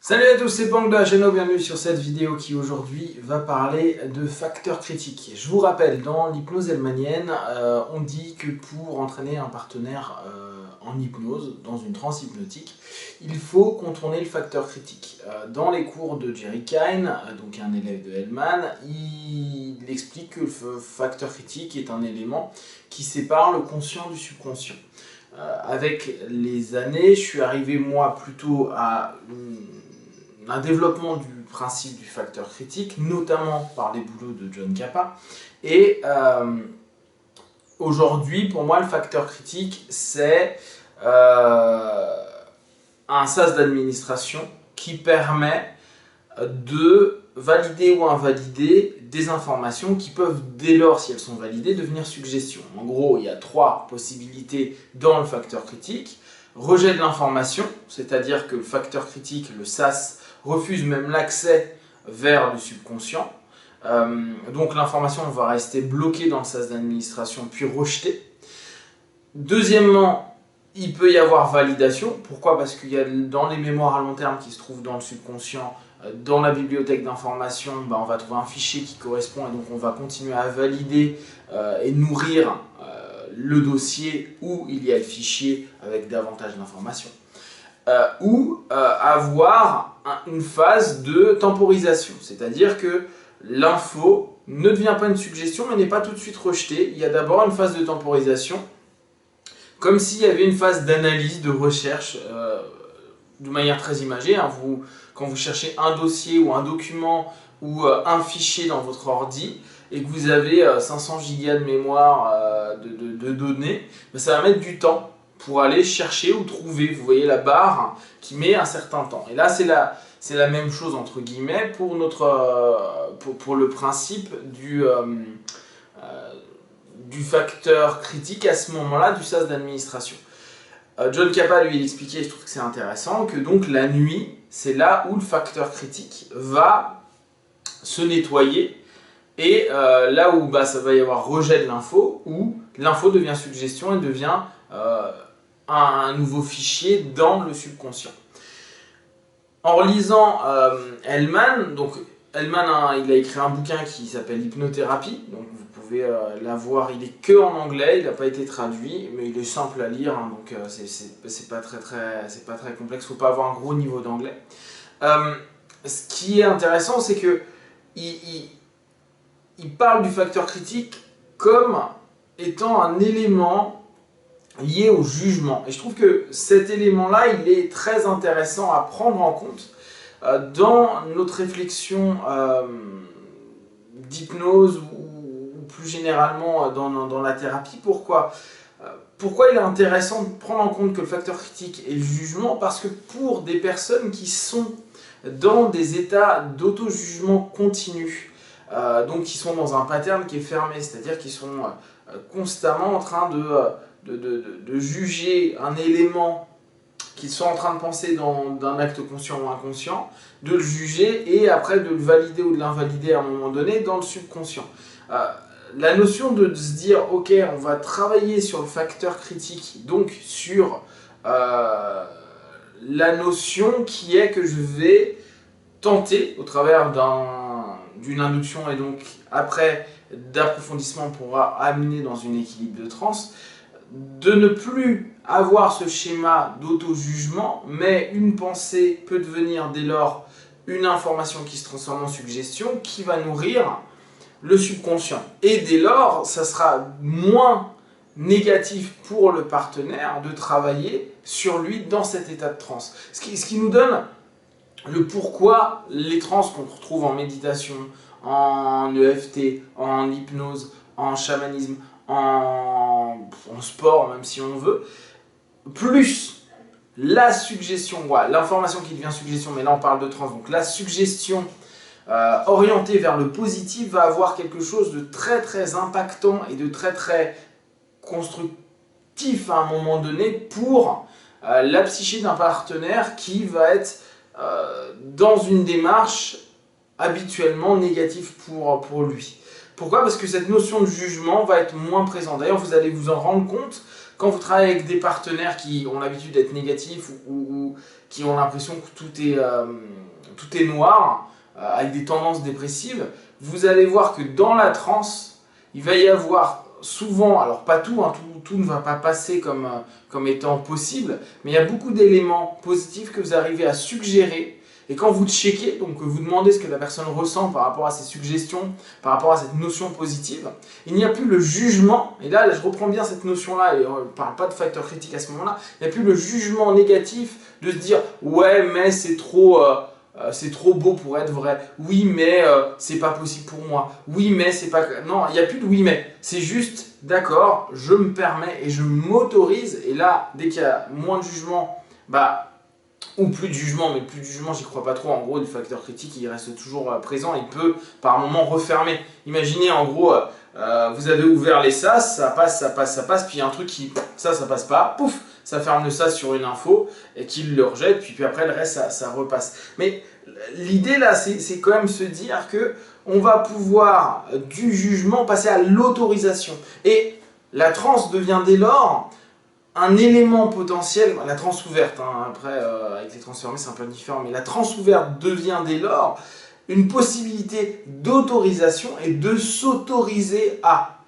Salut à tous, c'est Bang de la chaîne, bienvenue sur cette vidéo qui aujourd'hui va parler de facteurs critiques. Je vous rappelle, dans l'hypnose hellmanienne, on dit que pour entraîner un partenaire en hypnose, dans une transe hypnotique, il faut contourner le facteur critique. Dans les cours de Jerry Kine, donc un élève de Hellman, il explique que le facteur critique est un élément qui sépare le conscient du subconscient. Avec les années, je suis arrivé moi plutôt à un développement du principe du facteur critique, notamment par les boulots de Jon Kappa. Et aujourd'hui, pour moi, le facteur critique, c'est un sas d'administration qui permet de valider ou invalider des informations qui peuvent, dès lors, si elles sont validées, devenir suggestions. En gros, il y a trois possibilités dans le facteur critique. Rejet de l'information, c'est-à-dire que le facteur critique, le SAS, refuse même l'accès vers le subconscient. Donc l'information va rester bloquée dans le sas d'administration puis rejetée. Deuxièmement, il peut y avoir validation. Pourquoi? Parce qu'il y a dans les mémoires à long terme qui se trouvent dans le subconscient, dans la bibliothèque d'information, on va trouver un fichier qui correspond et donc on va continuer à valider et nourrir le dossier où il y a le fichier avec davantage d'informations. Ou avoir une phase de temporisation, c'est-à-dire que l'info ne devient pas une suggestion mais n'est pas tout de suite rejetée. Il y a d'abord une phase de temporisation, comme s'il y avait une phase d'analyse, de recherche, de manière très imagée. Quand vous cherchez un dossier ou un document ou un fichier dans votre ordi et que vous avez 500 gigas de mémoire de données, ça va mettre du temps pour aller chercher ou trouver. Vous voyez la barre qui met un certain temps. Et là, c'est la même chose, entre guillemets, pour le principe du facteur critique à ce moment-là du sas d'administration. Jon Kappa, lui, il expliquait, je trouve que c'est intéressant, que donc la nuit, c'est là où le facteur critique va se nettoyer et là où ça va y avoir rejet de l'info, où l'info devient suggestion et devient un nouveau fichier dans le subconscient. En relisant Hellman, donc Hellman il a écrit un bouquin qui s'appelle Hypnothérapie, donc vous pouvez l'avoir, il est que en anglais, il n'a pas été traduit, mais il est simple à lire, donc c'est pas très complexe, il ne faut pas avoir un gros niveau d'anglais. Ce qui est intéressant, c'est que il parle du facteur critique comme étant un élément lié au jugement. Et je trouve que cet élément-là, il est très intéressant à prendre en compte dans notre réflexion d'hypnose ou plus généralement dans la thérapie. Pourquoi il est intéressant de prendre en compte que le facteur critique est le jugement? Parce que pour des personnes qui sont dans des états d'auto-jugement continu, donc qui sont dans un pattern qui est fermé, c'est-à-dire qu'ils sont constamment en train de juger un élément qu'ils sont en train de penser d'un acte conscient ou inconscient, de le juger et après de le valider ou de l'invalider à un moment donné dans le subconscient. La notion de se dire, ok, on va travailler sur le facteur critique, donc sur la notion qui est que je vais tenter, au travers d'une induction et donc après d'approfondissement pour amener dans une équilibre de transe, de ne plus avoir ce schéma d'auto-jugement, mais une pensée peut devenir dès lors une information qui se transforme en suggestion, qui va nourrir le subconscient. Et dès lors, ça sera moins négatif pour le partenaire de travailler sur lui dans cet état de transe. Ce qui nous donne le pourquoi les trans qu'on retrouve en méditation, en EFT, en hypnose, en chamanisme, en sport, même si on veut, plus la suggestion, l'information qui devient suggestion, mais là on parle de trans, donc la suggestion orientée vers le positif va avoir quelque chose de très impactant et de très constructif à un moment donné pour la psyché d'un partenaire qui va être dans une démarche habituellement négative pour lui. Pourquoi? Parce que cette notion de jugement va être moins présente. D'ailleurs, vous allez vous en rendre compte quand vous travaillez avec des partenaires qui ont l'habitude d'être négatifs ou qui ont l'impression que tout est noir, avec des tendances dépressives, vous allez voir que dans la transe, il va y avoir souvent, alors pas tout, hein, tout ne va pas passer comme étant possible, mais il y a beaucoup d'éléments positifs que vous arrivez à suggérer. Et quand vous checkez, donc vous demandez ce que la personne ressent par rapport à ces suggestions, par rapport à cette notion positive, il n'y a plus le jugement, et là je reprends bien cette notion-là, et on ne parle pas de facteur critique à ce moment-là, il n'y a plus le jugement négatif de se dire « ouais mais c'est trop beau pour être vrai, oui mais c'est pas possible pour moi, oui mais c'est pas... » Non, il n'y a plus de « oui mais », c'est juste « d'accord, je me permets et je m'autorise », et là, dès qu'il y a moins de jugement, ou plus de jugement, mais plus de jugement, j'y crois pas trop. En gros, le facteur critique, il reste toujours présent. Il peut, par moment, refermer. Imaginez, en gros, vous avez ouvert les sas, ça passe, puis il y a un truc qui, ça passe pas, pouf, ça ferme le sas sur une info, et qu'il le rejette, puis après, le reste, ça repasse. Mais l'idée, là, c'est quand même se dire que on va pouvoir, du jugement, passer à l'autorisation. Et la transe devient dès lors un élément potentiel, la transe ouverte, hein, après avec les trans fermées c'est un peu différent, mais la transe ouverte devient dès lors une possibilité d'autorisation et de s'autoriser à.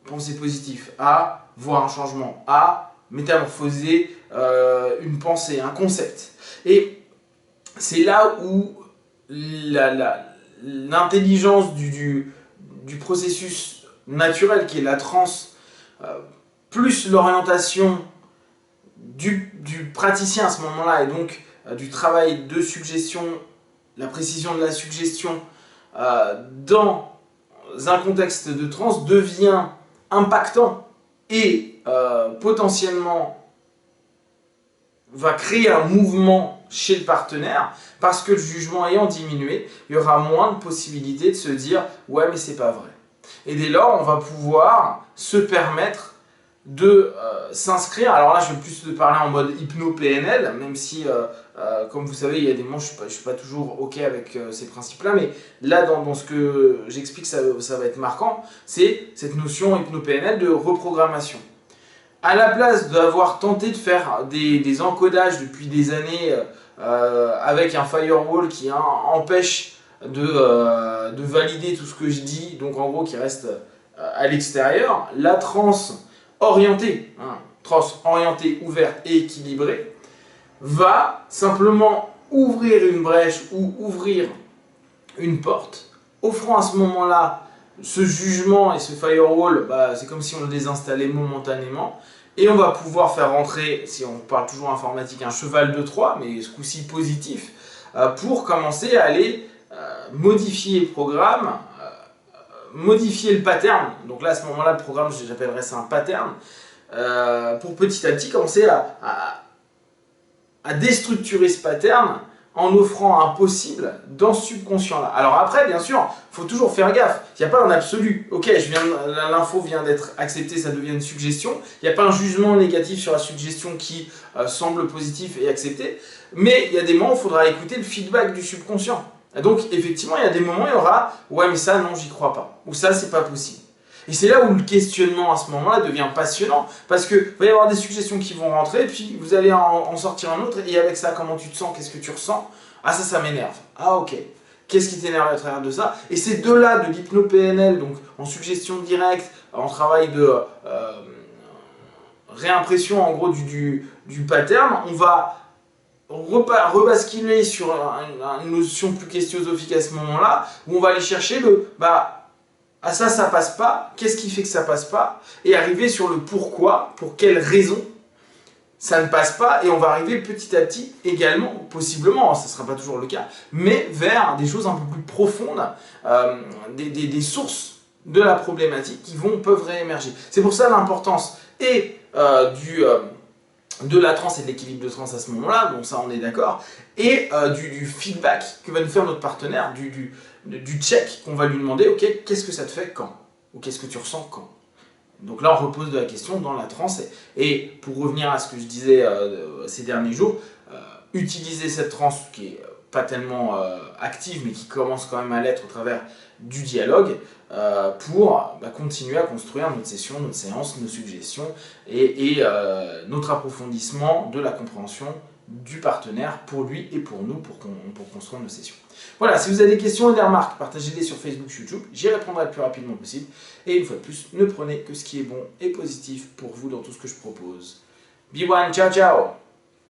Penser positif, à voir un changement, à métamorphoser une pensée, un concept. Et c'est là où l'intelligence du processus naturel qui est la transe, plus l'orientation du praticien à ce moment-là, et donc du travail de suggestion, la précision de la suggestion dans un contexte de transe devient impactant et potentiellement va créer un mouvement chez le partenaire, parce que le jugement ayant diminué, il y aura moins de possibilités de se dire « ouais mais c'est pas vrai ». Et dès lors, on va pouvoir se permettre de s'inscrire. Alors là, je vais plus parler en mode hypno-PNL, même si, comme vous savez, il y a des moments, je ne suis pas toujours OK avec ces principes-là, mais là, dans ce que j'explique, ça va être marquant, c'est cette notion hypno-PNL de reprogrammation. À la place d'avoir tenté de faire des encodages depuis des années avec un firewall qui empêche de valider tout ce que je dis, donc en gros qui reste à l'extérieur, la transe orientée, ouverte et équilibrée, va simplement ouvrir une brèche ou ouvrir une porte, offrant à ce moment-là ce jugement et ce firewall, c'est comme si on le désinstallait momentanément, et on va pouvoir faire rentrer, si on parle toujours informatique, un cheval de Troie, mais ce coup-ci positif, pour commencer à aller modifier le programme, modifier le pattern. Donc là, à ce moment-là, le programme, j'appellerais ça un pattern, pour petit à petit commencer à déstructurer ce pattern en offrant un possible dans ce subconscient-là. Alors après, bien sûr, il faut toujours faire gaffe. Il n'y a pas un absolu. Ok, l'info vient d'être acceptée, ça devient une suggestion. Il n'y a pas un jugement négatif sur la suggestion qui semble positif et accepté. Mais il y a des moments où il faudra écouter le feedback du subconscient. Et donc, effectivement, il y a des moments où il y aura « ouais, mais ça, non, j'y crois pas » ou « ça, c'est pas possible ». Et c'est là où le questionnement à ce moment-là devient passionnant, parce qu'il va y avoir des suggestions qui vont rentrer, puis vous allez en sortir un autre, et avec ça, comment tu te sens, qu'est-ce que tu ressens? Ah, ça m'énerve. Ah, ok. Qu'est-ce qui t'énerve à travers de ça? Et ces deux-là, de l'hypno-PNL, donc en suggestion directe, en travail de réimpression en gros du pattern, on va rebasculer sur une notion plus philosophique à ce moment-là, où on va aller chercher le ah ça passe pas, qu'est-ce qui fait que ça passe pas, et arriver sur le pourquoi, pour quelle raison ça ne passe pas, et on va arriver petit à petit également, possiblement, ça ne sera pas toujours le cas, mais vers des choses un peu plus profondes, des sources de la problématique qui peuvent réémerger. C'est pour ça l'importance et de la transe et de l'équilibre de transe à ce moment-là, donc ça on est d'accord, et du feedback que va nous faire notre partenaire, du check qu'on va lui demander, ok, qu'est-ce que ça te fait quand? Ou qu'est-ce que tu ressens quand? Donc là on repose de la question dans la transe, et pour revenir à ce que je disais ces derniers jours, utiliser cette transe qui est pas tellement active, mais qui commence quand même à l'être au travers du dialogue, pour continuer à construire notre session, notre séance, nos suggestions et notre approfondissement de la compréhension du partenaire pour lui et pour nous, pour construire nos sessions. Voilà, si vous avez des questions et des remarques, partagez-les sur Facebook, YouTube, j'y répondrai le plus rapidement possible. Et une fois de plus, ne prenez que ce qui est bon et positif pour vous dans tout ce que je propose. Be one, ciao ciao!